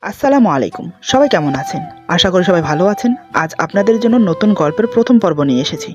আসসালামু আলাইকুম। সবাই কেমন আছেন? আশা করি সবাই ভালো আছেন। আজ আপনাদের জন্য নতুন গল্পের প্রথম পর্ব নিয়ে এসেছি।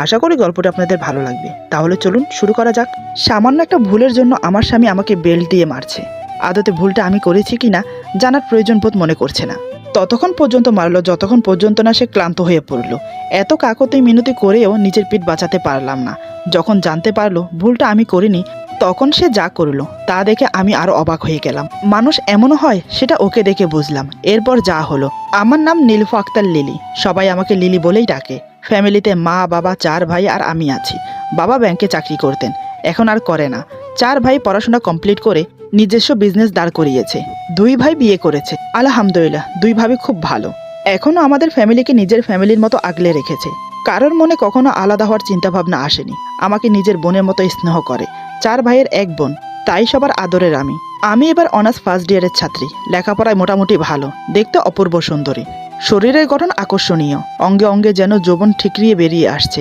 আশা করি গল্পটা আপনাদের ভালো লাগবে। তাহলে চলুন শুরু করা যাক। সামান্য একটা ভুলের জন্য আমার স্বামী আমাকে বেল্ট দিয়ে মারছে। আদতে ভুলটা আমি করেছি কিনা জানার প্রয়োজন বোধ মনে করছে না। ততক্ষণ পর্যন্ত মারলো যতক্ষণ পর্যন্ত না সে ক্লান্ত হয়ে পড়ল। এত কাকতি মিনতি করেও নিজের পিঠ বাঁচাতে পারলাম না। যখন জানতে পারলো ভুলটা আমি করিনি, তখন সে যা করলো তা দেখে আমি আরো অবাক হয়ে গেলাম। মানুষ এমনও হয় সেটা ওকে দেখে বুঝলাম। এরপর যা হলো, আমার নাম নীলফা আক্তার লিলি। সবাই আমাকে লিলি বলেই ডাকে। ফ্যামিলিতে মা বাবা 4 ভাই আর আমি আছি। বাবা ব্যাংকে চাকরি করতেন, এখন আর করে না। 4 ভাই পড়াশোনা কমপ্লিট করে নিজস্ব বিজনেস দাঁড় করিয়েছে। 2 ভাই বিয়ে করেছে, আলহামদুলিল্লাহ 2 ভাবি খুব ভালো। এখনো আমাদের ফ্যামিলিকে নিজের ফ্যামিলির মতো আগলে রেখেছে। কারোর মনে কখনো আলাদা হওয়ার চিন্তাভাবনা আসেনি। আমাকে নিজের বোনের মতো স্নেহ করে। 4 ভাইয়ের 1 বোন, তাই সবার আদরের আমি এবার অনার্স ফার্স্ট ইয়ারের ছাত্রী। লেখাপড়ায় মোটামুটি ভালো, দেখতে অপূর্ব সুন্দরী, শরীরের গঠন আকর্ষণীয়, অঙ্গে অঙ্গে যেন যৌবন ঠিকরিয়ে বেরিয়ে আসছে।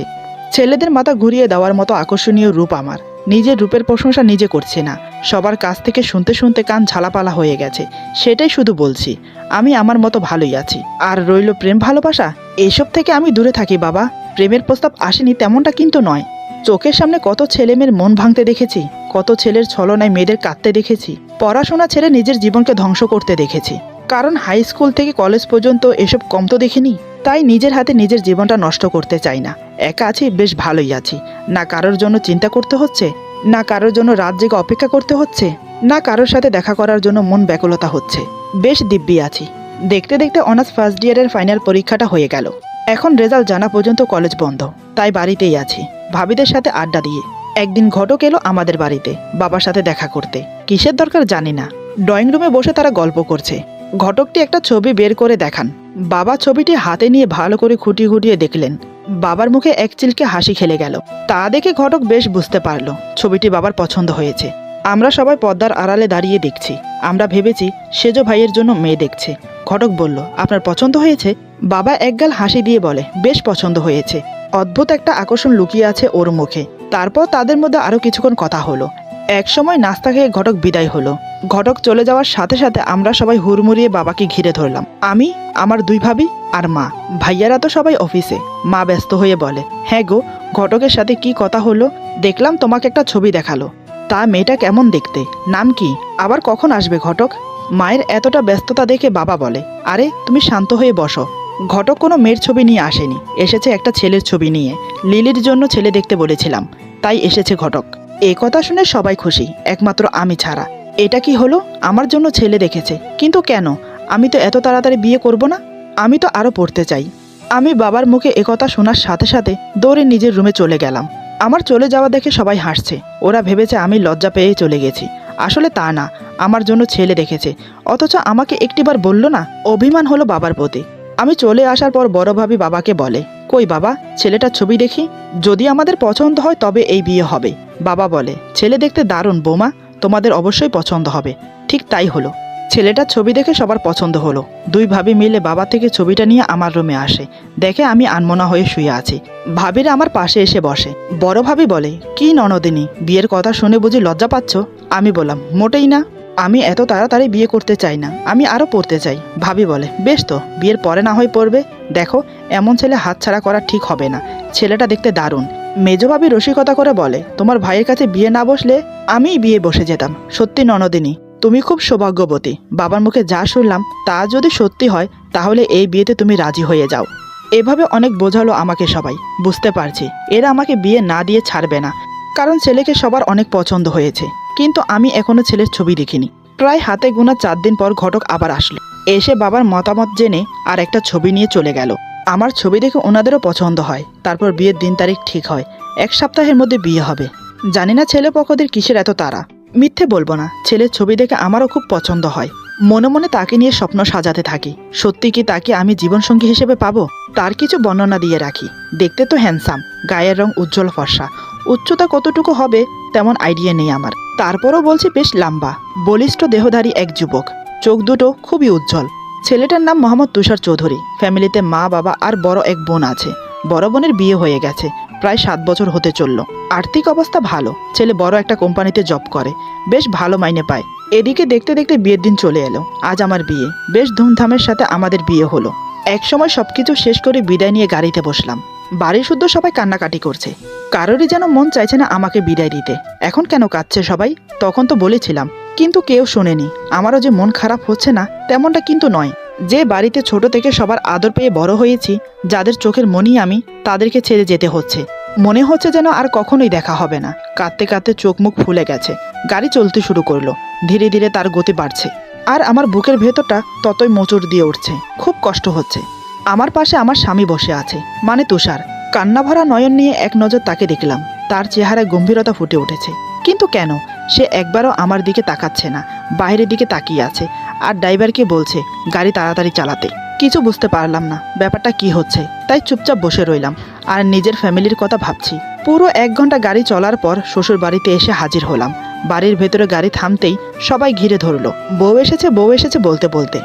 ছেলেদের মাথা ঘুরিয়ে দেওয়ার মতো আকর্ষণীয় রূপ আমার। নিজের রূপের প্রশংসা নিজে করছি না, সবার কাছ থেকে শুনতে শুনতে কান ঝালাপালা হয়ে গেছে। সেটাই শুধু বলছি, আমি আমার মতো ভালোই আছি। আর রইল প্রেম ভালোবাসা, এসব থেকে আমি দূরে থাকি বাবা। প্রেমের প্রস্তাব আসেনি তেমনটা কিন্তু নয়। চোখের সামনে কত ছেলেমেয়ের মন ভাঙতে দেখেছি, কত ছেলের ছলনায় মেয়েদের কাঁদতে দেখেছি, পড়াশোনা ছেড়ে নিজের জীবনকে ধ্বংস করতে দেখেছি। কারণ হাই স্কুল থেকে কলেজ পর্যন্ত এসব কম তো দেখিনি। তাই নিজের হাতে নিজের জীবনটা নষ্ট করতে চাই না। একা আছি, বেশ ভালোই আছি। না কারোর জন্য চিন্তা করতে হচ্ছে, না কারোর জন্য রাত জেগে অপেক্ষা করতে হচ্ছে, না কারোর সাথে দেখা করার জন্য মন ব্যাকুলতা হচ্ছে। বেশ দিব্যি আছি। দেখতে দেখতে অনার্স ফার্স্ট ইয়ারের ফাইনাল পরীক্ষাটা হয়ে গেল। এখন রেজাল্ট জানা পর্যন্ত কলেজ বন্ধ, তাই বাড়িতেই আছি ভাবিদের সাথে আড্ডা দিয়ে। একদিন ঘটক এলো আমাদের বাড়িতে বাবার সাথে দেখা করতে। কিসের দরকার জানি না। ড্রয়িং রুমে বসে তারা গল্প করছে। ঘটকটি একটা ছবি বের করে দেখান। বাবা ছবিটি হাতে নিয়ে ভালো করে খুঁটিয়ে খুঁটিয়ে দেখলেন। বাবার মুখে এক চিলকে হাসি খেলে গেল। তা দেখে ঘটক বেশ বুঝতে পারল ছবিটি বাবার পছন্দ হয়েছে। আমরা সবাই পর্দার আড়ালে দাঁড়িয়ে দেখছি। আমরা ভেবেছি সেজো ভাইয়ের জন্য মেয়ে দেখছে। ঘটক বলল, আপনার পছন্দ হয়েছে? বাবা একগাল হাসি দিয়ে বলে, বেশ পছন্দ হয়েছে। অদ্ভুত একটা আকর্ষণ লুকিয়ে আছে ওর মুখে। তারপর তাদের মধ্যে আরো কিছুক্ষণ কথা হলো। একসময় নাস্তা খেয়ে ঘটক বিদায় হলো। ঘটক চলে যাওয়ার সাথে সাথে আমরা সবাই হুড়মুড়িয়ে বাবাকে ঘিরে ধরলাম। আমি, আমার 2 ভাবি আর মা। ভাইয়ারা তো সবাই অফিসে। মা ব্যস্ত হয়ে বলে, হ্যাঁ গো, ঘটকের সাথে কি কথা হলো? দেখলাম তোমাকে একটা ছবি দেখালো। তা মেয়েটা কেমন দেখতে? নাম কি? আবার কখন আসবে ঘটক? মায়ের এতটা ব্যস্ততা দেখে বাবা বলে, আরে তুমি শান্ত হয়ে বসো। ঘটক কোনো মেয়ের ছবি নিয়ে আসেনি, এসেছে একটা ছেলের ছবি নিয়ে। লিলির জন্য ছেলে দেখতে বলেছিলাম, তাই এসেছে ঘটক। এই কথা শুনে সবাই খুশি, একমাত্র আমি ছাড়া। এটা কি হলো? আমার জন্য ছেলে দেখেছে, কিন্তু কেন? আমি তো এত তাড়াতাড়ি বিয়ে করব না। আমি তো আরো পড়তে চাই। আমি বাবার মুখে একথা শোনার সাথে সাথে দৌড়ে নিজের রুমে চলে গেলাম। আমার চলে যাওয়া দেখে সবাই হাসছে। ওরা ভেবেছে আমি লজ্জা পেয়ে চলে গেছি। আসলে তা না, আমার জন্য ছেলে দেখেছে, অথচ আমাকে একটিবার বলল না। অভিমান হলো বাবার প্রতি। আমি চলে আসার পর বড় ভাবি বাবাকে বলে, কই বাবা, ছেলেটার ছবি দেখি। যদি আমাদের পছন্দ হয় তবে এই বিয়ে হবে। বাবা বলে, ছেলে দেখতে দারুণ বৌমা, তোমাদের অবশ্যই পছন্দ হবে। ঠিক তাই হলো। ছেলেটার ছবি দেখে সবার পছন্দ হলো। 2 ভাবি মিলে বাবা থেকে ছবিটা নিয়ে আমার রুমে আসে। দেখে আমি আনমনা হয়ে শুয়ে আছি। ভাবিরা আমার পাশে এসে বসে। বড় ভাবি বলে, কি ননদিনী, বিয়ের কথা শুনে বুঝি লজ্জা পাচ্ছ? আমি বললাম, মোটেই না। আমি এত তাড়াতাড়ি বিয়ে করতে চাই না, আমি আরও পড়তে চাই। ভাবি বলে, বেশ তো, বিয়ের পরে না হয় পড়বে। দেখো, এমন ছেলে হাতছাড়া করা ঠিক হবে না। ছেলেটা দেখতে দারুণ। মেজো ভাবি রসিকতা করে বলে, তোমার ভাইয়ের কাছে বিয়ে না বসলে আমিই বিয়ে বসে যেতাম। সত্যি ননদিনী, তুমি খুব সৌভাগ্যবতী। বাবার মুখে যা শুনলাম তা যদি সত্যি হয় তাহলে এই বিয়েতে তুমি রাজি হয়ে যাও। এভাবে অনেক বোঝালো আমাকে সবাই। বুঝতে পারছি এরা আমাকে বিয়ে না দিয়ে ছাড়বে না, কারণ ছেলেকে সবার অনেক পছন্দ হয়েছে। কিন্তু আমি এখনো ছেলের ছবি দেখিনি। প্রায় হাতে গোনা 4 দিন পর ঘটক আবার আসলো। এসে বাবার মতামত জেনে আর একটা ছবি নিয়ে চলে গেল। আমার ছবি দেখে ওনাদেরও পছন্দ হয়। তারপর বিয়ের দিন তারিখ ঠিক হয়। 1 সপ্তাহের মধ্যে বিয়ে হবে। জানি না ছেলে পক্ষদের কিসের এত তাড়া। মিথ্যে বলবো না, ছেলের ছবি দেখে আমারও খুব পছন্দ হয়। মনে মনে তাকে নিয়ে স্বপ্ন সাজাতে থাকি। সত্যি কি তাকে আমি জীবনসঙ্গী হিসেবে পাবো? তার কিছু বর্ণনা দিয়ে রাখি। দেখতে তো হ্যান্ডসাম, গায়ের রং উজ্জ্বল ফর্সা। উচ্চতা কতটুকু হবে তেমন আইডিয়া নেই আমার। তারপরও বলছি বেশ লম্বা, বলিষ্ঠ দেহধারী এক যুবক। চোখ দুটো খুবই উজ্জ্বল। ছেলেটার নাম মোহাম্মদ তুষার চৌধুরী। ফ্যামিলিতে মা বাবা আর বড় এক বোন আছে। বড় বোনের বিয়ে হয়ে গেছে, প্রায় 7 বছর হতে চলল। আর্থিক অবস্থা ভালো। ছেলে বড় একটা কোম্পানিতে জব করে, বেশ ভালো মাইনে পায়। এদিকে দেখতে দেখতে বিয়ের দিন চলে এলো। আজ আমার বিয়ে, বেশ ধুমধামের সাথে আমাদের বিয়ে হলো। একসময় সবকিছু শেষ করে বিদায় নিয়ে গাড়িতে বসলাম। বাড়ির শুদ্ধ সবাই কান্নাকাটি করছে, কারোরই যেন মন চাইছে না আমাকে বিদায় দিতে। এখন কেন কাঁদছে সবাই? তখন তো বলেছিলাম, কিন্তু কেউ শোনেনি। আমারও যে মন খারাপ হচ্ছে না তেমনটা কিন্তু নয়। যে বাড়িতে ছোট থেকে সবার আদর পেয়ে বড় হয়েছি, যাদের চোখের মনি আমি, তাদেরকে ছেড়ে যেতে হচ্ছে। মনে হচ্ছে যেন আর কখনোই দেখা হবে না। কাঁদতে কাঁদতে চোখ মুখ ফুলে গেছে। গাড়ি চলতে শুরু করলো। ধীরে ধীরে তার গতি বাড়ছে, আর আমার বুকের ভেতরটা ততই মোচড় দিয়ে উঠছে। খুব কষ্ট হচ্ছে। আমার পাশে আমার স্বামী বসে আছে, মানে তুষার। কান্না ভরা নয়ন নিয়ে এক নজর তাকে দেখলাম। তার চেহারায় গম্ভীরতা ফুটে উঠেছে। কিন্তু কেন? সে একবারও আমার দিকে তাকাচ্ছে না, বাইরের দিকে তাকিয়ে আছে, আর ড্রাইভারকে বলছে গাড়ি তাড়াতাড়ি চালাতে। কিছু বুঝতে পারলাম না ব্যাপারটা কি হচ্ছে, তাই চুপচাপ বসে রইলাম আর নিজের ফ্যামিলির কথা ভাবছি। পুরো 1 ঘন্টা গাড়ি চলার পর শ্বশুর বাড়িতে এসে হাজির হলাম। বাড়ির ভেতরে গাড়ি থামতেই সবাই ঘিরে ধরলো। বউ এসেছে বউ এসেছে বলতে বলতে।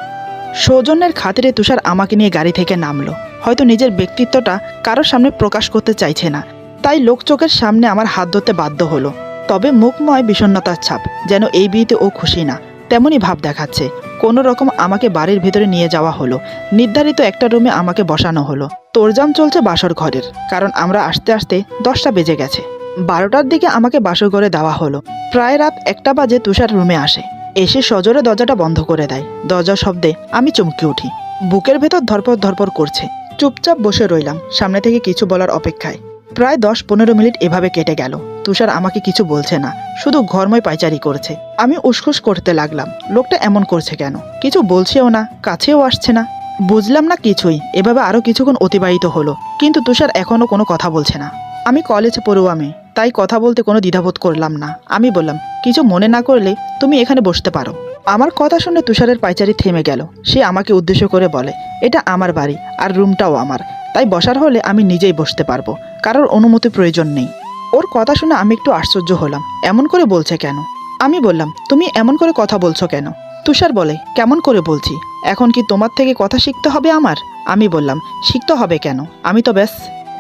সৌজন্যের খাতিরে তুষার আমাকে নিয়ে গাড়ি থেকে নামলো। হয়তো নিজের ব্যক্তিত্বটা কারোর সামনে প্রকাশ করতে চাইছে না, তাই লোক চোখের সামনে আমার হাত ধরতে বাধ্য হলো। তবে মুখময় বিষণ্ণতার ছাপ, যেন এই বিয়েতে ও খুশি না তেমনই ভাব দেখাচ্ছে। কোনো রকম আমাকে বাড়ির ভেতরে নিয়ে যাওয়া হলো। নির্ধারিত একটা রুমে আমাকে বসানো হলো। তোড়জাম চলছে বাসর ঘরের, কারণ আমরা আসতে আসতে 10টা বেজে গেছে। 12টার দিকে আমাকে বাসর ঘরে দেওয়া হলো। প্রায় রাত 1টা বাজে তুষার রুমে আসে। এসে সজোরে দরজাটা বন্ধ করে দেয়। দরজার শব্দে আমি চমকে উঠি। বুকের ভেতর ধরপড় ধরপড় করছে। চুপচাপ বসে রইলাম, সামনে থেকে কিছু বলার অপেক্ষায়। প্রায় 10-15 মিনিট এভাবে কেটে গেল। তুষার আমাকে কিছু বলছে না, শুধু ঘরময় পায়চারি করছে। আমি উসখুস করতে লাগলাম, লোকটা এমন করছে কেন? কিছু বলছেও না, কাছেও আসছে না। বুঝলাম না কিছুই। এভাবে আরো কিছুক্ষণ অতিবাহিত হলো, কিন্তু তুষার এখনো কোনো কথা বলছে না। আমি কলেজে পড়ুয়া মেয়ে, তাই কথা বলতে কোনো দ্বিধাবোধ করলাম না। আমি বললাম, কিছু মনে না করলে তুমি এখানে বসতে পারো। আমার কথা শুনে তুষারের পায়চারি থেমে গেল। সে আমাকে উদ্দেশ্য করে বলে, এটা আমার বাড়ি আর রুমটাও আমার, তাই বসার হলে আমি নিজেই বসতে পারবো, কারোর অনুমতি প্রয়োজন নেই। ওর কথা শুনে আমি একটু আশ্চর্য হলাম, এমন করে বলছে কেন? আমি বললাম, তুমি এমন করে কথা বলছো কেন? তুষার বলে, কেমন করে বলছি? এখন কি তোমার থেকে কথা শিখতে হবে আমার? আমি বললাম, শিখতে হবে কেন? আমি তো ব্যাস।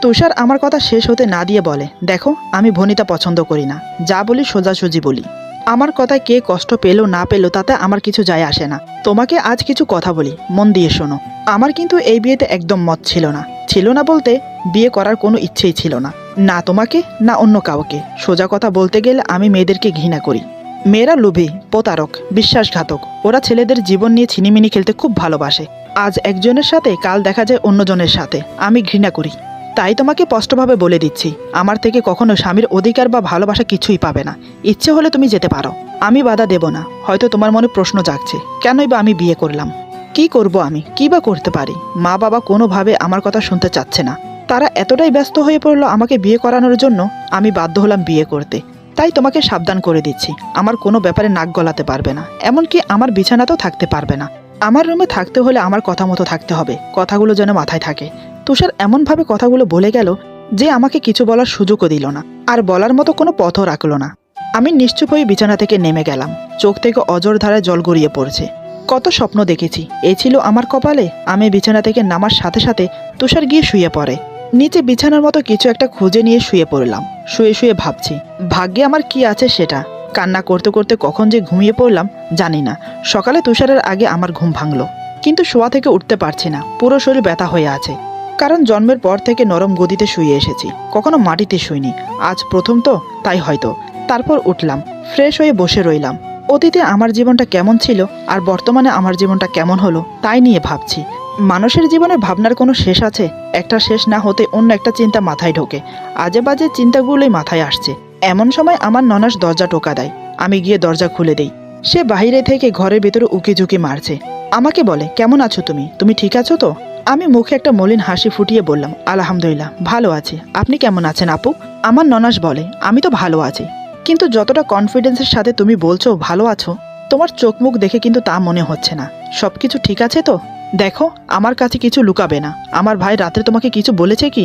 তুষার আমার কথা শেষ হতে না দিয়ে বলে, দেখো আমি ভনিতা পছন্দ করি না, যা বলি সোজাসুজি বলি। আমার কথায় কে কষ্ট পেলো না পেলো তাতে আমার কিছু যায় আসে না। তোমাকে আজ কিছু কথা বলি, মন দিয়ে শোনো। আমার কিন্তু এই বিয়েতে একদম মত ছিল না। ছিল না বলতে, বিয়ে করার কোনো ইচ্ছেই ছিল না, না তোমাকে না অন্য কাউকে। সোজা কথা বলতে গেলে আমি মেয়েদেরকে ঘৃণা করি। মেয়েরা লোভী, প্রতারক, বিশ্বাসঘাতক। ওরা ছেলেদের জীবন নিয়ে ছিনিমিনি খেলতে খুব ভালোবাসে। আজ একজনের সাথে কাল দেখা যায় অন্যজনের সাথে। আমি ঘৃণা করি। তাই তোমাকে স্পষ্টভাবে বলে দিচ্ছি, আমার থেকে কখনো স্বামীর অধিকার বা ভালোবাসা কিছুই পাবে না। ইচ্ছে হলে তুমি যেতে পারো, আমি বাধা দেব না। হয়তো তোমার মনে প্রশ্ন জাগছে, কেনই বা আমি বিয়ে করলাম? কি করব আমি, কি বা করতে পারি? মা বাবা কোনোভাবে আমার কথা শুনতে চাচ্ছে না। তারা এতটাই ব্যস্ত হয়ে পড়লো আমাকে বিয়ে করানোর জন্য, আমি বাধ্য হলাম বিয়ে করতে। তাই তোমাকে সাবধান করে দিচ্ছি, আমার কোনো ব্যাপারে নাক গলাতে পারবে না, এমনকি আমার বিছানাতেও থাকতে পারবে না। আমার রুমে থাকতে হলে আমার কথা মতো থাকতে হবে, কথাগুলো যেন মাথায় থাকে। তুষার এমনভাবে কথাগুলো বলে গেল যে আমাকে কিছু বলার সুযোগও দিল না, আর বলার মতো কোনো পথও রাখলো না। আমি নিশ্চুপ হয়ে বিছানা থেকে নেমে গেলাম। চোখ থেকে অজর ধারায় জল গড়িয়ে পড়ছে। কত স্বপ্ন দেখেছি, এই ছিল আমার কপালে। আমি বিছানা থেকে নামার সাথে সাথে তুষার গিয়ে শুয়ে পড়ে। নিচে বিছানার মতো কিছু একটা খুঁজে নিয়ে শুয়ে পড়লাম। শুয়ে শুয়ে ভাবছি, ভাগ্যে আমার কি আছে সেটা। কান্না করতে করতে কখন যে ঘুমিয়ে পড়লাম জানি না। সকালে তুষারের আগে আমার ঘুম ভাঙলো, কিন্তু শোয়া থেকে উঠতে পারছি না। পুরো শরীর ব্যথা হয়ে আছে, কারণ জন্মের পর থেকে নরম গদিতে শুয়ে এসেছি, কখনো মাটিতে শুইনি। আজ প্রথম তো, তাই হয়তো। তারপর উঠলাম, ফ্রেশ হয়ে বসে রইলাম। অতীতে আমার জীবনটা কেমন ছিল আর বর্তমানে আমার জীবনটা কেমন হলো তাই নিয়ে ভাবছি। মানুষের জীবনে ভাবনার কোনো শেষ আছে? একটা শেষ না হতে অন্য একটা চিন্তা মাথায় ঢোকে। আজে বাজে চিন্তাগুলোই মাথায় আসছে। এমন সময় আমার ননাস দরজা টোকা দেয়। আমি গিয়ে দরজা খুলে দেই। সে বাইরে থেকে ঘরের ভেতরে উকি ঝুঁকি মারছে। আমাকে বলে, কেমন আছো তুমি? তুমি ঠিক আছো তো? আমি মুখে একটা মলিন হাসি ফুটিয়ে বললাম, আলহামদুলিল্লাহ, ভালো আছি। আপনি কেমন আছেন আপু? আমার ননাস বলে, আমি তো ভালো আছি, কিন্তু যতটা কনফিডেন্সের সাথে তুমি বলছো ভালো আছো, তোমার চোখ মুখ দেখে কিন্তু তা মনে হচ্ছে না। সব কিছু ঠিক আছে তো? দেখো, আমার কাছে কিছু লুকাবে না। আমার ভাই রাত্রে তোমাকে কিছু বলেছে কি?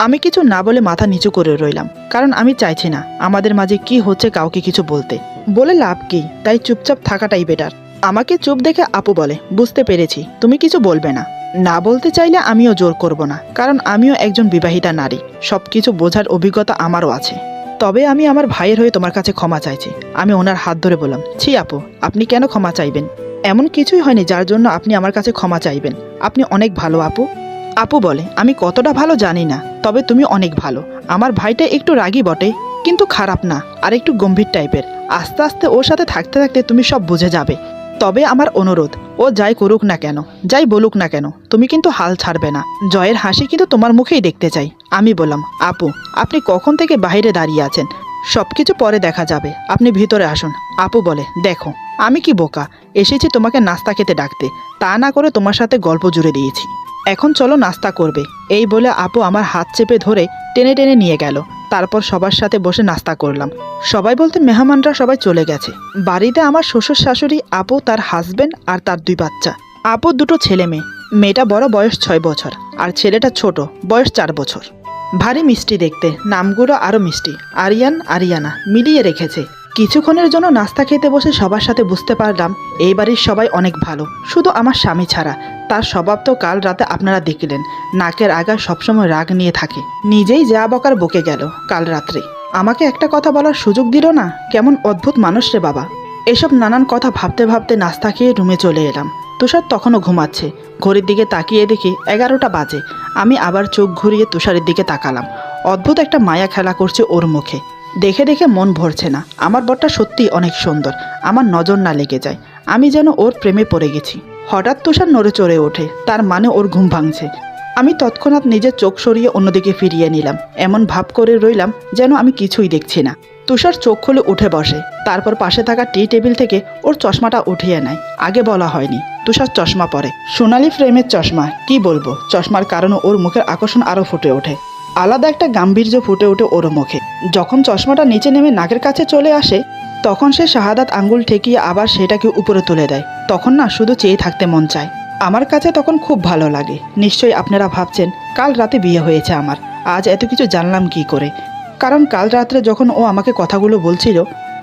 আমি কিছু না বলে মাথা নিচু করে রইলাম, কারণ আমি চাইছি না আমাদের মাঝে কি হচ্ছে কাউকে কিছু বলতে। বলে লাভ কি? তাই চুপচাপ থাকাটাই বেটার। আমাকে চুপ দেখে আপু বলে, বুঝতে পেরেছি, তুমি কিছু বলবে না। না বলতে চাইলে আমিও জোর করব না, কারণ আমিও একজন বিবাহিতা নারী। সবকিছু বোঝার অভিজ্ঞতা আমারও আছে। তবে আমি আমার ভাইয়ের হয়ে তোমার কাছে ক্ষমা চাইছি। আমি ওনার হাত ধরে বললাম, ছি আপু, আপনি কেন ক্ষমা চাইবেন? এমন কিছুই হয়নি যার জন্য আপনি আমার কাছে ক্ষমা চাইবেন। আপনি অনেক ভালো আপু। আপু বলে, আমি কতটা ভালো জানি না, তবে তুমি অনেক ভালো। আমার ভাইটা একটু রাগী বটে, কিন্তু খারাপ না, আর একটু গম্ভীর টাইপের। আস্তে আস্তে ওর সাথে থাকতে থাকতে তুমি সব বুঝে যাবে। তবে আমার অনুরোধ, ও যাই করুক না কেন, যাই বলুক না কেন, তুমি কিন্তু হাল ছাড়বে না। জয়ের হাসি কিন্তু তোমার মুখেই দেখতে চাই। আমি বললাম, আপু, আপনি কখন থেকে বাইরে দাঁড়িয়ে আছেন? সব কিছু পরে দেখা যাবে, আপনি ভিতরে আসুন। আপু বলে, দেখো, আমি কি বোকা, এসেছি তোমাকে নাস্তা খেতে ডাকতে, তা না করে তোমার সাথে গল্প জুড়ে দিয়েছি। এখন চলো নাস্তা করবে। এই বলে আপু আমার হাত চেপে ধরে টেনে টেনে নিয়ে গেল। তারপর সবার সাথে বসে নাস্তা করলাম। সবাই বলতে মেহমানরা সবাই চলে গেছে। বাড়িতে আমার শ্বশুর শাশুড়ি, আপু, তার হাজবেন্ড আর তার 2 বাচ্চা। আপুর 2 ছেলে মেয়ে। মেয়েটা বড়, বয়স 6 বছর, আর ছেলেটা ছোট, বয়স 4 বছর। ভারী মিষ্টি দেখতে, নামগুলো আরও মিষ্টি, আরিয়ান আরিয়ানা মিলিয়ে রেখেছে। কিছুক্ষণের জন্য নাস্তা খেতে বসে সবার সাথে বুঝতে পারলাম এই বাড়ির সবাই অনেক ভালো, শুধু আমার স্বামী ছাড়া। তার স্বভাব তো কাল রাতে আপনারা দেখলেন, নাকের আগায় সবসময় রাগ নিয়ে থাকে। নিজেই যা বকার বকে গেল কাল রাত্রে। আমাকে একটা কথা বলার সুযোগ দিল না। কেমন অদ্ভুত মানুষ রে বাবা। এসব নানান কথা ভাবতে ভাবতে নাস্তা খেয়ে রুমে চলে এলাম। তুষার তখনও ঘুমাচ্ছে। ঘড়ির দিকে তাকিয়ে দেখি 11টা বাজে। আমি আবার চোখ ঘুরিয়ে তুষারের দিকে তাকালাম। অদ্ভুত একটা মায়া খেলা করছে ওর মুখে। দেখে দেখে মন ভরছে না। আমার বরটা সত্যিই অনেক সুন্দর, আমার নজর না লেগে যায়। আমি যেন ওর প্রেমে পড়ে গেছি। হঠাৎ তুষার নড়ে চড়ে ওঠে, তার মানে ওর ঘুম ভাঙছে। আমি তৎক্ষণাৎ নিজের চোখ সরিয়ে অন্যদিকে ফিরিয়ে নিলাম। এমন ভাব করে রইলাম যেন আমি কিছুই দেখছি না। তুষার চোখ খুলে উঠে বসে, তারপর পাশে থাকা টি টেবিল থেকে ওর চশমাটা উঠিয়ে নেয়। আগে বলা হয়নি, তুষার চশমা পরে, সোনালি ফ্রেমের চশমা। কি বলবো, চশমার কারণে ওর মুখের আকর্ষণ আরও ফুটে ওঠে। আলাদা একটা গাম্ভীর্য ফুটে ওঠে ওর মুখে। যখন চশমাটা নিচে নেমে নাকের কাছে চলে আসে, তখন সে শাহাদাত আঙ্গুল ঠেকিয়ে আবার সেটাকে উপরে তুলে দেয়। তখন না শুধু চেয়ে থাকতে মন চায়। আমার কাছে তখন খুব ভালো লাগে। নিশ্চয়ই আপনারা ভাবছেন কাল রাতে বিয়ে হয়েছে আমার, আজ এত কিছু জানলাম কি করে? কারণ কাল রাত্রে যখন ও আমাকে কথাগুলো বলছিল,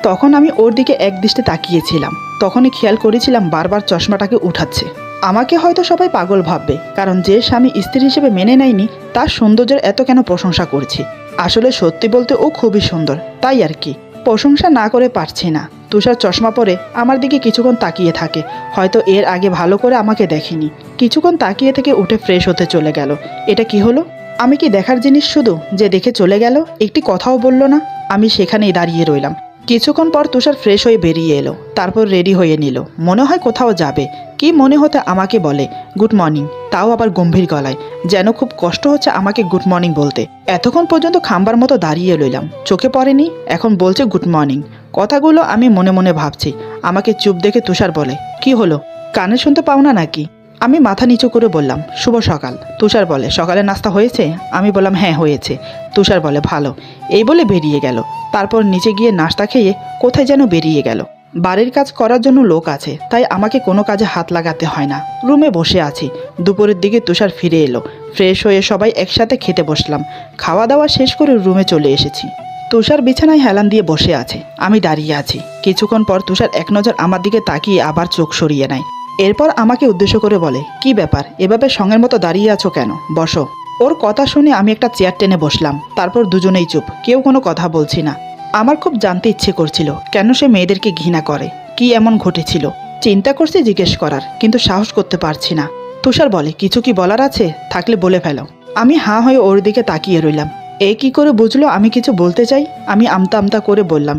তখন আমি ওর দিকে একদৃষ্টে তাকিয়েছিলাম। তখনই খেয়াল করেছিলাম বারবার চশমাটাকে উঠাচ্ছে। আমাকে হয়তো সবাই পাগল ভাববে, কারণ যে স্বামী স্ত্রী হিসেবে মেনে নেয়নি তার সৌন্দর্যের এত কেন প্রশংসা করছি। আসলে সত্যি বলতে ও খুবই সুন্দর, তাই আর কি। প্রশংসা না করে পারছি না। তুষার চশমা পরে আমার দিকে কিছুক্ষণ তাকিয়ে থাকে। হয়তো এর আগে ভালো করে আমাকে দেখেনি। কিছুক্ষণ তাকিয়ে থেকে উঠে ফ্রেশ হতে চলে গেল। এটা কি হলো? আমি কি দেখার জিনিস শুধু, যে দেখে চলে গেল, একটি কথাও বলল না? আমি সেখানেই দাঁড়িয়ে রইলাম। কিছুক্ষণ পর তুষার ফ্রেশ হয়ে বেরিয়ে এলো, তারপর রেডি হয়ে নিল। মনে হয় কোথাও যাবে। কি মনে হতে আমাকে বলে গুড মর্নিং, তাও আবার গম্ভীর গলায়, যেন খুব কষ্ট হচ্ছে আমাকে গুড মর্নিং বলতে। এতক্ষণ পর্যন্ত খাম্বার মতো দাঁড়িয়ে রইলাম, চোখে পড়েনি, এখন বলছে গুড মর্নিং। কথাগুলো আমি মনে মনে ভাবছি। আমাকে চুপ দেখে তুষার বলে, কি হলো, কানে শুনতে পাও না নাকি? আমি মাথা নিচু করে বললাম, শুভ সকাল। তুষার বলে, সকালে নাস্তা হয়েছে? আমি বললাম, হ্যাঁ হয়েছে। তুষার বলে, ভালো। এই বলে বেরিয়ে গেল। তারপর নিচে গিয়ে নাস্তা খেয়ে কোথায় যেন বেরিয়ে গেল। বাড়ির কাজ করার জন্য লোক আছে, তাই আমাকে কোনো কাজে হাত লাগাতে হয় না। রুমে বসে আছি। দুপুরের দিকে তুষার ফিরে এলো। ফ্রেশ হয়ে সবাই একসাথে খেতে বসলাম। খাওয়া দাওয়া শেষ করে রুমে চলে এসেছি। তুষার বিছানায় হেলান দিয়ে বসে আছে, আমি দাঁড়িয়ে আছি। কিছুক্ষণ পর তুষার এক নজর আমার দিকে তাকিয়ে আবার চোখ সরিয়ে নেয়। এরপর আমাকে উদ্দেশ্য করে বলে, কি ব্যাপার, এভাবে সঙ্গের মতো দাঁড়িয়ে আছো কেন? বসো। ওর কথা শুনে আমি একটা চেয়ার টেনে বসলাম। তারপর দুজনেই চুপ, কেউ কোনো কথা বলছি না। আমার খুব জানতে ইচ্ছে করছিল কেন সে মেয়েদেরকে ঘৃণা করে, কি এমন ঘটেছিল। চিন্তা করছি জিজ্ঞেস করার, কিন্তু সাহস করতে পারছি না। তুষার বলে, কিছু কি বলার আছে? থাকলে বলে ফেলো। আমি হাঁ হয়ে ওর দিকে তাকিয়ে রইলাম। এ কি করে বুঝলো আমি কিছু বলতে চাই? আমি আমতা আমতা করে বললাম,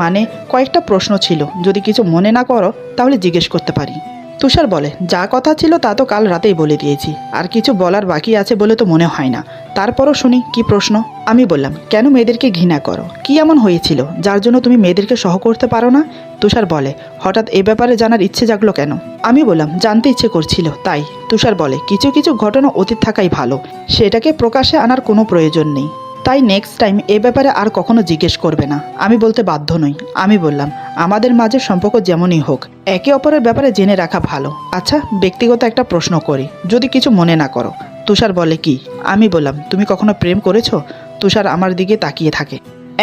মানে কয়েকটা প্রশ্ন ছিল, যদি কিছু মনে না করো তাহলে জিজ্ঞেস করতে পারি। তুষার বলে, যা কথা ছিল তা তো কাল রাতেই বলে দিয়েছি, আর কিছু বলার বাকি আছে বলে তো মনে হয় না। তারপরও শুনি, কি প্রশ্ন? আমি বললাম, কেন মেয়েদেরকে ঘৃণা করো? কি এমন হয়েছিল যার জন্য তুমি মেয়েদেরকে সহ করতে পারো না? তুষার বলে, হঠাৎ এ ব্যাপারে জানার ইচ্ছে জাগলো কেন? আমি বললাম, জানতে ইচ্ছে করছিল তাই। তুষার বলে, কিছু কিছু ঘটনা অতীত থাকাই ভালো, সেটাকে প্রকাশে আনার কোনো প্রয়োজন নেই। তাই নেক্সট টাইম এ ব্যাপারে আর কখনো জিজ্ঞেস করবে না। আমি বলতে বাধ্য নই। আমি বললাম, আমাদের মাঝে সম্পর্ক যেমনই হোক, একে অপরের ব্যাপারে জেনে রাখা ভালো। আচ্ছা, ব্যক্তিগত একটা প্রশ্ন করি, যদি কিছু মনে না করো। তুষার বলে, কি? আমি বললাম, তুমি কখনো প্রেম করেছো? তুষার আমার দিকে তাকিয়ে থাকে,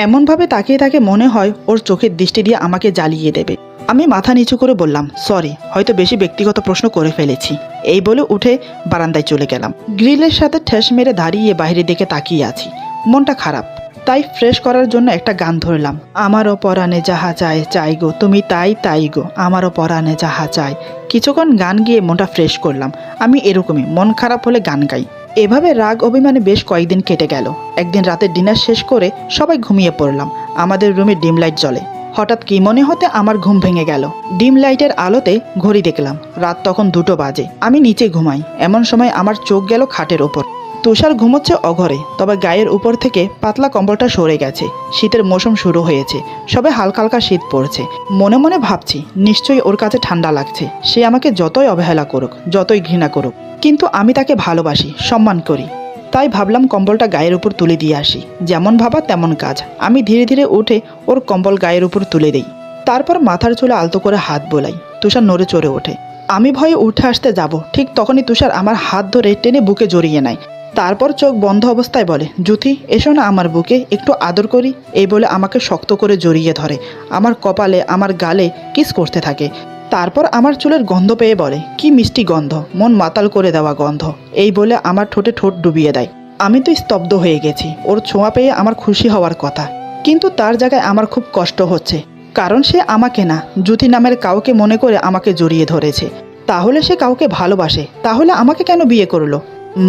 এমনভাবে তাকিয়ে থাকে মনে হয় ওর চোখের দৃষ্টি দিয়ে আমাকে জ্বালিয়ে দেবে। আমি মাথা নিচু করে বললাম, সরি, হয়তো বেশি ব্যক্তিগত প্রশ্ন করে ফেলেছি। এই বলে উঠে বারান্দায় চলে গেলাম। গ্রিলের সাথে ঠেস মেরে দাঁড়িয়ে বাইরের দিকে তাকিয়ে আছি। মনটা খারাপ, তাই ফ্রেশ করার জন্য একটা গান ধরলাম, আমারও পরাণে যাহা চায় চাই গো তুমি তাই তাই গো, আমারও পরাণে যাহা চায়। কিছুক্ষণ গান গিয়ে মনটা ফ্রেশ করলাম। আমি এরকমই মন খারাপ হলে গান গাই। এভাবে রাগ অভিমানে বেশ কয়েকদিন কেটে গেল। একদিন রাতে ডিনার শেষ করে সবাই ঘুমিয়ে পড়লাম। আমাদের রুমে ডিম লাইট জ্বলে। হঠাৎ কি মনে হতে আমার ঘুম ভেঙে গেল। ডিম লাইটের আলোতে ঘড়ি দেখলাম, রাত তখন 2টো বাজে। আমি নিচে ঘুমাই, এমন সময় আমার চোখ গেল খাটের ওপর। তুষার ঘুমোচ্ছে অঘরে, তবে গায়ের উপর থেকে পাতলা কম্বলটা সরে গেছে। শীতের মৌসুম শুরু হয়েছে, সবে হালকা হালকা শীত পড়ছে। মনে মনে ভাবছি নিশ্চয়ই ওর কাছে ঠান্ডা লাগছে। সে আমাকে যতই অবহেলা করুক, যতই ঘৃণা করুক, কিন্তু আমি তাকে ভালোবাসি, সম্মান করি। তাই ভাবলাম কম্বলটা গায়ের উপর তুলে দিয়ে আসি। যেমন ভাবা তেমন কাজ। আমি ধীরে ধীরে উঠে ওর কম্বল গায়ের উপর তুলে দিই। তারপর মাথার চুলে আলতো করে হাত বোলাই। তুষার নড়ে চড়ে ওঠে। আমি ভয়ে উঠে আসতে যাব, ঠিক তখনই তুষার আমার হাত ধরে টেনে বুকে জড়িয়ে নেয়। তারপর চোখ বন্ধ অবস্থায় বলে, জ্যোতি এসো না আমার বুকে, একটু আদর করি। এই বলে আমাকে শক্ত করে জড়িয়ে ধরে, আমার কপালে আমার গালে কিস করতে থাকে। তারপর আমার চুলের গন্ধ পেয়ে বলে, কি মিষ্টি গন্ধ, মন মাতাল করে দেওয়া গন্ধ। এই বলে আমার ঠোঁটে ঠোঁট ডুবিয়ে দেয়। আমি তো স্তব্ধ হয়ে গেছি। ওর ছোঁয়া পেয়ে আমার খুশি হওয়ার কথা, কিন্তু তার জায়গায় আমার খুব কষ্ট হচ্ছে। কারণ সে আমাকে না, জ্যোতি নামের কাউকে মনে করে আমাকে জড়িয়ে ধরেছে। তাহলে সে কাউকে ভালোবাসে, তাহলে আমাকে কেন বিয়ে করলো?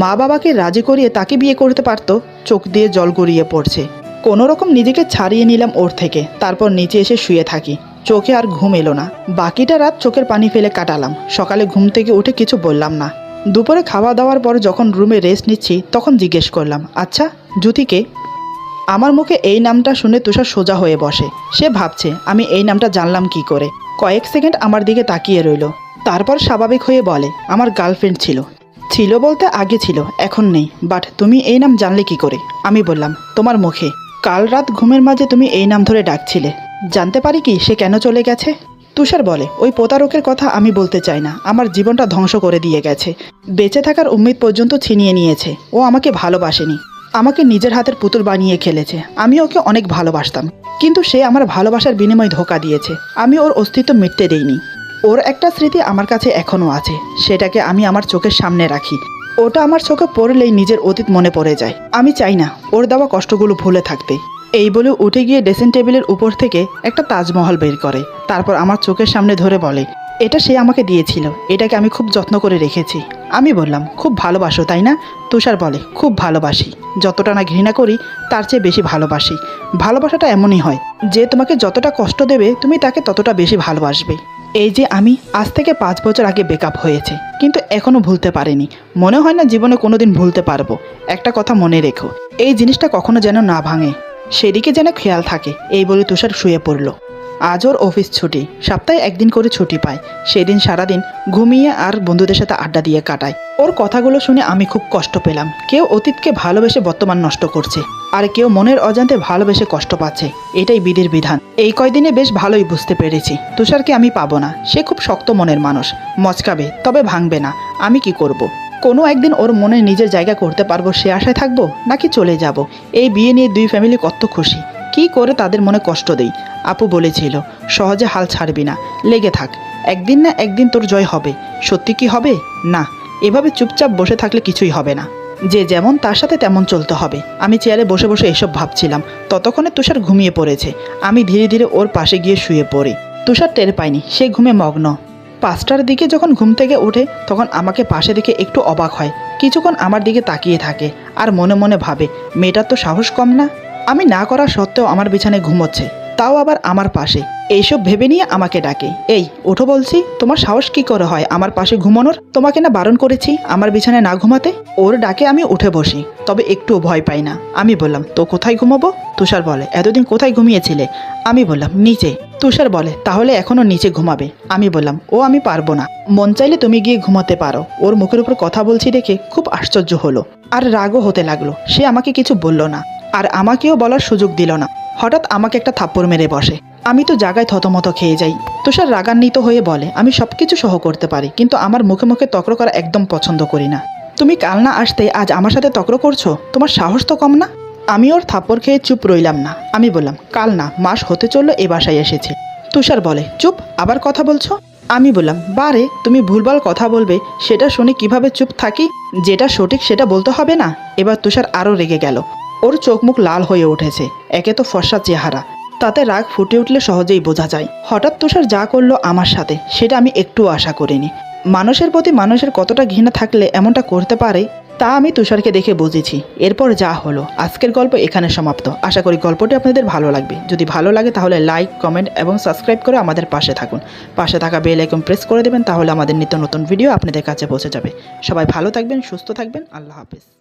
মা বাবাকে রাজি করিয়ে তাকে বিয়ে করতে পারতো। চোখ দিয়ে জল গড়িয়ে পড়ছে। কোনো রকম নিজেকে ছাড়িয়ে নিলাম ওর থেকে। তারপর নিচে এসে শুয়ে থাকি। চোখে আর ঘুম এলো না। বাকিটা রাত চোখের পানি ফেলে কাটালাম। সকালে ঘুম থেকে উঠে কিছু বললাম না। দুপুরে খাওয়া দাওয়ার পর যখন রুমে রেস্ট নিচ্ছি তখন জিজ্ঞেস করলাম, আচ্ছা জ্যোতিকে? আমার মুখে এই নামটা শুনে তুষার সোজা হয়ে বসে। সে ভাবছে আমি এই নামটা জানলাম কি করে। কয়েক সেকেন্ড আমার দিকে তাকিয়ে রইল। তারপর স্বাভাবিক হয়ে বলে, আমার গার্লফ্রেন্ড ছিল। ছিল বলতে আগে ছিল, এখন নেই। বাট তুমি এই নাম জানলে কি করে? আমি বললাম, তোমার মুখে। কাল রাত ঘুমের মাঝে তুমি এই নাম ধরে ডাকছিলে। জানতে পারি কি সে কেন চলে গেছে? তুষার বলে, ওই প্রতারকের কথা আমি বলতে চাই না। আমার জীবনটা ধ্বংস করে দিয়ে গেছে। বেঁচে থাকার উম্মিদ পর্যন্ত ছিনিয়ে নিয়েছে। ও আমাকে ভালোবাসেনি, আমাকে নিজের হাতের পুতুল বানিয়ে খেলেছে। আমি ওকে অনেক ভালোবাসতাম, কিন্তু সে আমার ভালোবাসার বিনিময়ে ধোঁকা দিয়েছে। আমি ওর অস্তিত্ব মিটতে দেইনি। ওর একটা স্মৃতি আমার কাছে এখনও আছে, সেটাকে আমি আমার চোখের সামনে রাখি। ওটা আমার চোখে পড়লেই নিজের অতীত মনে পড়ে যায়। আমি চাই না ওর দেওয়া কষ্টগুলো ভুলে থাকতে। এই বলে উঠে গিয়ে ড্রেসিং টেবিলের উপর থেকে একটা তাজমহল বের করে। তারপর আমার চোখের সামনে ধরে বলে, এটা সে আমাকে দিয়েছিল, এটাকে আমি খুব যত্ন করে রেখেছি। আমি বললাম, খুব ভালোবাসো তাই না? তুষার বলে, খুব ভালোবাসি। যতটা না ঘৃণা করি তার চেয়ে বেশি ভালোবাসি। ভালোবাসাটা এমনই হয় যে তোমাকে যতটা কষ্ট দেবে তুমি তাকে ততটা বেশি ভালোবাসবে। এই যে আমি আজ থেকে 5 বছর আগে ব্রেকআপ হয়েছে, কিন্তু এখনও ভুলতে পারিনি। মনে হয় না জীবনে কোনোদিন ভুলতে পারবো। একটা কথা মনে রেখো, এই জিনিসটা কখনো যেন না ভাঙে, সেদিকে যেন খেয়াল থাকে। এই বলে তুষার শুয়ে পড়ল। আজ ওর অফিস ছুটি, সপ্তাহে একদিন করে ছুটি পায়। সেদিন সারাদিন ঘুমিয়ে আর বন্ধুদের সাথে আড্ডা দিয়ে কাটায়। ওর কথাগুলো শুনে আমি খুব কষ্ট পেলাম। কেউ অতীতকে ভালোবেসে বর্তমান নষ্ট করছে, আর কেউ মনের অজান্তে ভালোবেসে কষ্ট পাচ্ছে। এটাই বিধির বিধান। এই কয়দিনে বেশ ভালোই বুঝতে পেরেছি তুষারকে আমি পাবো না। সে খুব শক্ত মনের মানুষ, মচকাবে তবে ভাঙবে না। আমি কি করব? কোনো একদিন ওর মনে নিজের জায়গা করতে পারবো সে আশায় থাকবো, নাকি চলে যাব? এই বিয়ে নিয়ে 2 ফ্যামিলি কত খুশি, কি করে তাদের মনে কষ্ট দেই। আপু বলেছিল, সহজে হাল ছাড়বি না, লেগে থাক, একদিন না একদিন তোর জয় হবে। সত্যি কি হবে? না, এভাবে চুপচাপ বসে থাকলে কিছুই হবে না। যে যেমন তার সাথে তেমন চলতে হবে। আমি চেয়ারে বসে বসে এসব ভাবছিলাম। ততক্ষণে তুষার ঘুমিয়ে পড়েছে। আমি ধীরে ধীরে ওর পাশে গিয়ে শুয়ে পড়ি। তুষার টের পায়নি, সে ঘুমে মগ্ন। 5টার দিকে যখন ঘুম থেকে ওঠে তখন আমাকে পাশে দেখে একটু অবাক হয়। কিছুক্ষণ আমার দিকে তাকিয়ে থাকে আর মনে মনে ভাবে, মেয়েটার তো সাহস কম না। আমি না করা সত্ত্বেও আমার বিছানায় ঘুমোচ্ছে, তাও আবার আমার পাশে। এইসব ভেবে নিয়ে আমাকে ডাকে, এই ওঠো বলছি, তোমার সাহস কি করে হয় আমার পাশে ঘুমানোর? তোমাকে না বারণ করেছি আমার বিছানায় না ঘুমাতে? ওর ডাকে আমি উঠে বসি, তবে একটুও ভয় পাই না। আমি বললাম, তো কোথায় ঘুমাবো? তুষার বলে, এতদিন কোথায় ঘুমিয়েছিলে? আমি বললাম, নিচে। তুষার বলে, তাহলে এখনো নিচে ঘুমাবে? আমি বললাম, ও আমি পারবো না, মন চাইলে তুমি গিয়ে ঘুমাতে পারো। ওর মুখের উপর কথা বলছি দেখে খুব আশ্চর্য হলো, আর রাগও হতে লাগলো। সে আমাকে কিছু বলল না, আর আমাকেও বলার সুযোগ দিল না। হঠাৎ আমাকে একটা থাপ্পড় মেরে বসে। আমি তো জায়গায় থতমত খেয়ে যাই। তুষার রাগান্বিত হয়ে বলে, আমি সব কিছু সহ করতে পারি, কিন্তু আমার মুখে মুখে তর্ক করা একদম পছন্দ করি না। তুমি কাল না আসতে আজ আমার সাথে তর্ক করছো? তোমার সাহস তো কম না? আমি ওর থাপ্পড় খেয়ে চুপ রইলাম না। আমি বললাম, কাল না, মাস হতে চললো এ বাসায় এসেছে। তুষার বলে, চুপ, আবার কথা বলছো? আমি বললাম, বারে তুমি ভুলভাল কথা বলবে সেটা শুনে কিভাবে চুপ থাকি? যেটা সঠিক সেটা বলতে হবে না? এবার তুষার আরও রেগে গেল। ওর চোখ মুখ লাল হয়ে উঠেছে, একে তো ফর্সা চেহারা, তাতে রাগ ফুটে উঠলে সহজেই বোঝা যায়। হঠাৎ তুষার যা করলো আমার সাথে সেটা আমি একটুও আশা করিনি। মানুষের প্রতি মানুষের কতটা ঘৃণা থাকলে এমনটা করতে পারে তা আমি তুষারকে দেখে বুঝেছি। এরপর যা হলো, আজকের গল্প এখানে সমাপ্ত। আশা করি গল্পটি আপনাদের ভালো লাগবে। যদি ভালো লাগে তাহলে লাইক, কমেন্ট এবং সাবস্ক্রাইব করে আমাদের পাশে থাকুন। পাশে থাকা বেল আইকন প্রেস করে দেবেন, তাহলে আমাদের নিত্য নতুন ভিডিও আপনাদের কাছে পৌঁছে যাবে। সবাই ভালো থাকবেন, সুস্থ থাকবেন। আল্লাহ হাফেজ।